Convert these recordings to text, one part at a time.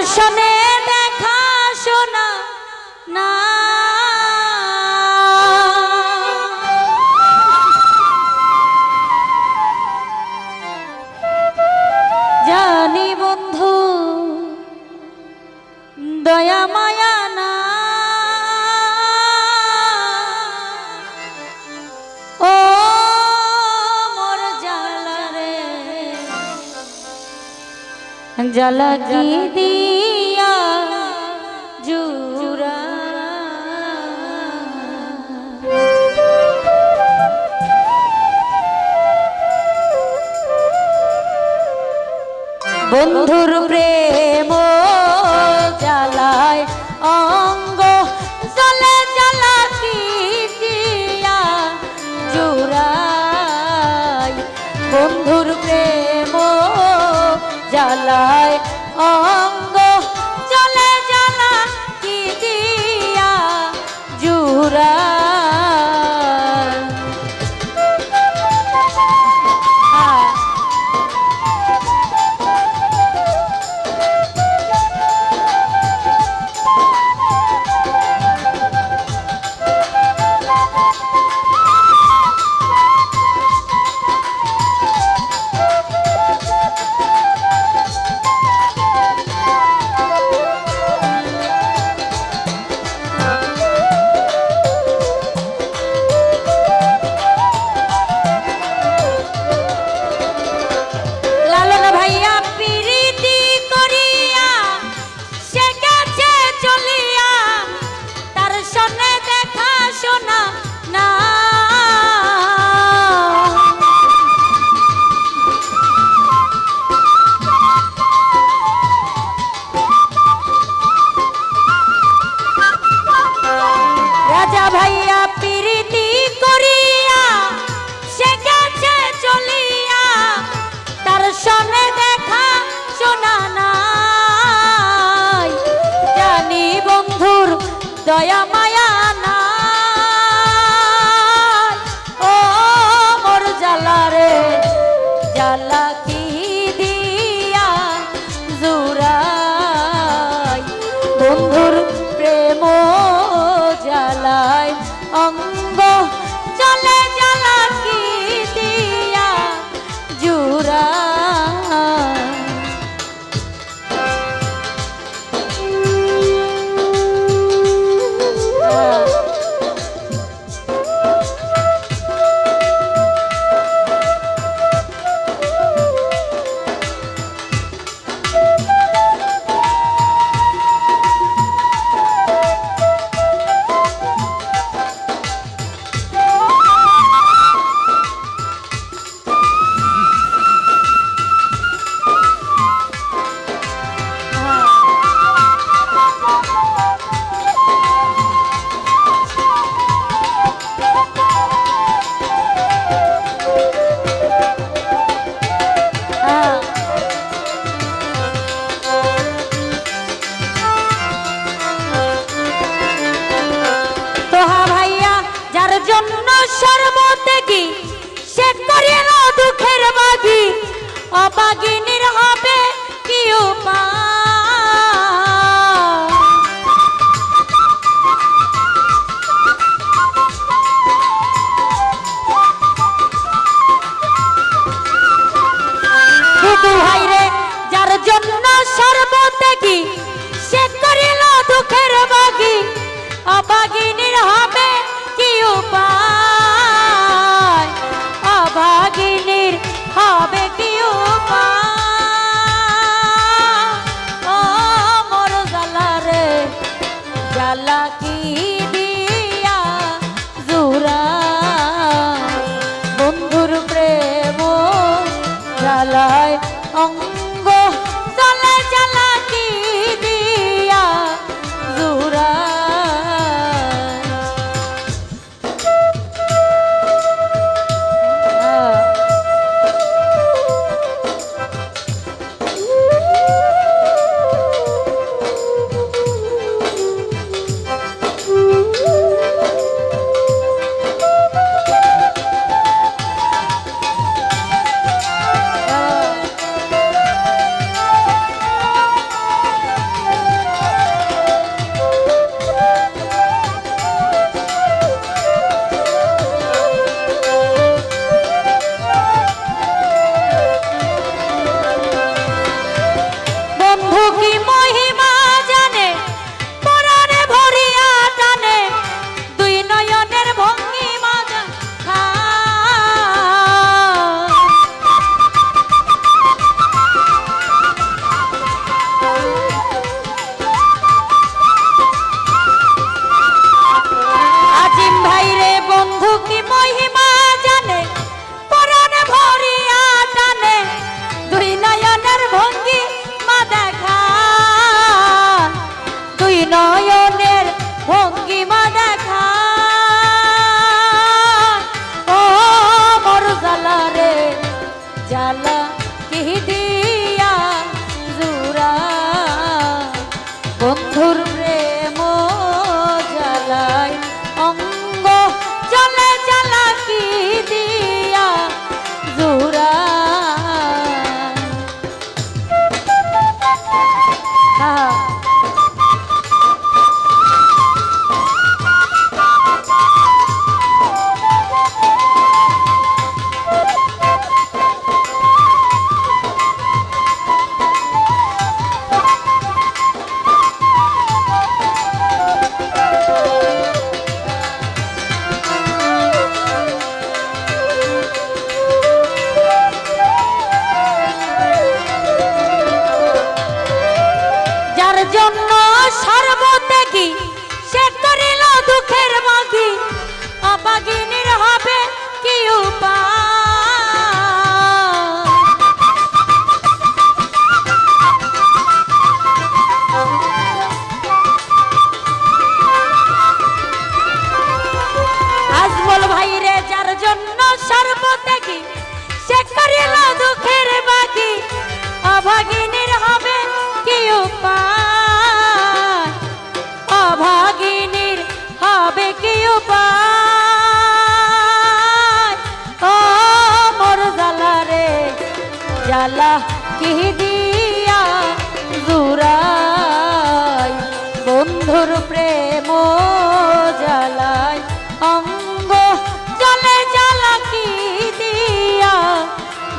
দর্শনে দেখা শোনা না জানি বন্ধু দয়া মায়া না ও মোর জ্বালা রে জ্বালা কি দিয়া জুরা বন্ধুর প্রেম জ্বালায় অঙ্গ জ্বলে জ্বালা কি দিয়া জুড়াই বন্ধুর প্রেম জ্বালায় অঙ্গ জ্বলে জ্বালা কি দিয়া জুড়াই দয়া মায়া না ও মোর জ্বালা রে জ্বালা কি দিয়া জুড়াই বন্ধুর প্রেম জ্বালায় অঙ্গ চলে জ্বালা কি দিয়া জুড়াই সর্বত্যাগী সে করিল দুঃখের বাগী অবাগিনীর হবে কি উপায় রে যার জন্য সর্বত্যাগী সে করিল দুঃখের বাগী অবাগিনীর হবে কি উপায় অভাগিনীর হবে কি উপায় ও মোর জ্বালা রে জ্বালা কি দিয়া জুড়া বন্ধুর প্রেম জ্বালায় অঙ্গ জ্বলে জ্বালা কি দিয়া জুড়া হ্যাঁ জন্য সর্বত্যাগী সে করিল দুঃখের মাগি অভাগিনীর হবে কি আজমল ভাই রে যার জন্য সর্বত্যাগী সে করিল দুঃখের মাগি অভাগিনীর হবে কি উপায় অভাগিনীর হবে কি উপায় ও মোর জ্বালা রে জ্বালা কি দিয়া জুড়াই বন্ধুর প্রেম জ্বালায় অঙ্গ জলে জ্বালা কি দিয়া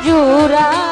জুড়াই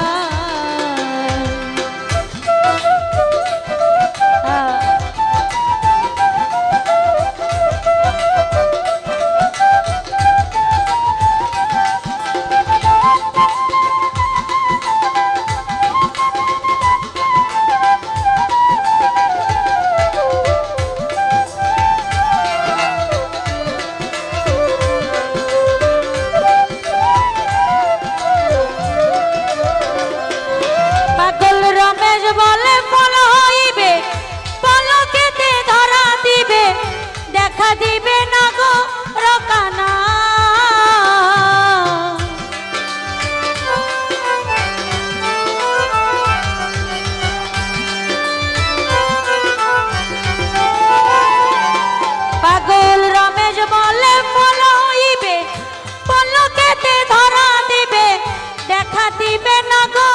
বলে ফল হইবে পলকেতে ধরা দিবে দেখা দিবে না গো রকানা পাগল রমেশ বলে ফল হইবে পলকেতে ধরা দিবে দেখা দিবে না গো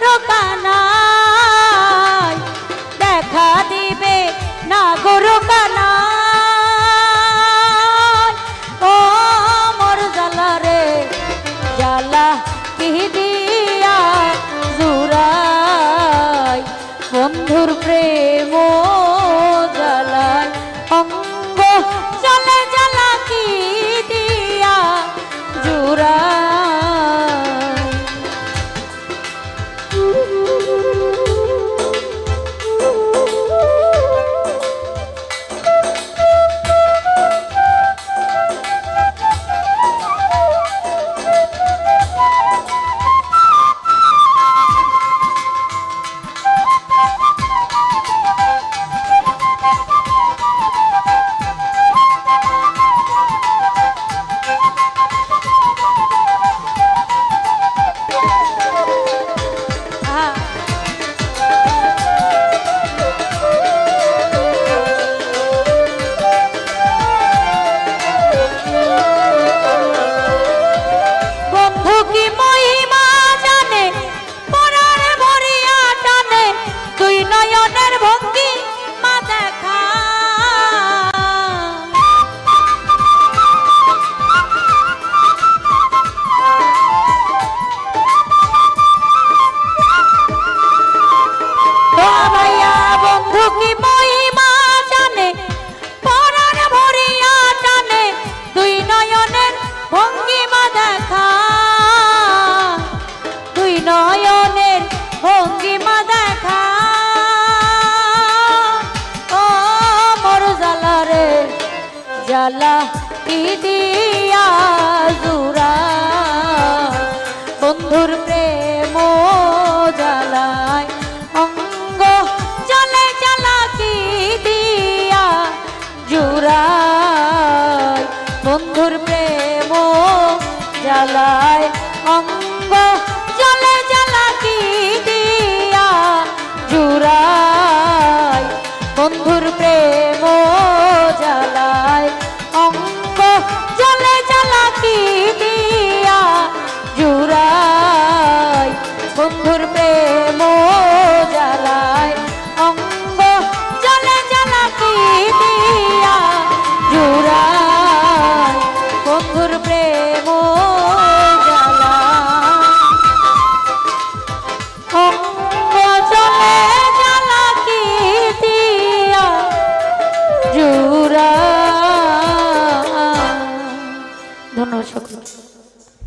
রকানা দেখা দিবে না গরু কানা ও মোর জ্বালা রে জ্বালা কি দিয়া জুড়াই বন্ধুর প্রেম জ্বালায় অঙ্গ চলে জ্বালা কি দিয়া জুড়াই জ্বালা কি দিয়া জুড়াই বন্ধুর প্রেম জ্বালায় অঙ্গ চলে জ্বালা কি দিয়া জুড়াই বন্ধুর প্রেম জ্বালায় অঙ্গ চলে জ্বালা কি দিয়া জুড়াই বন্ধুর প্রেম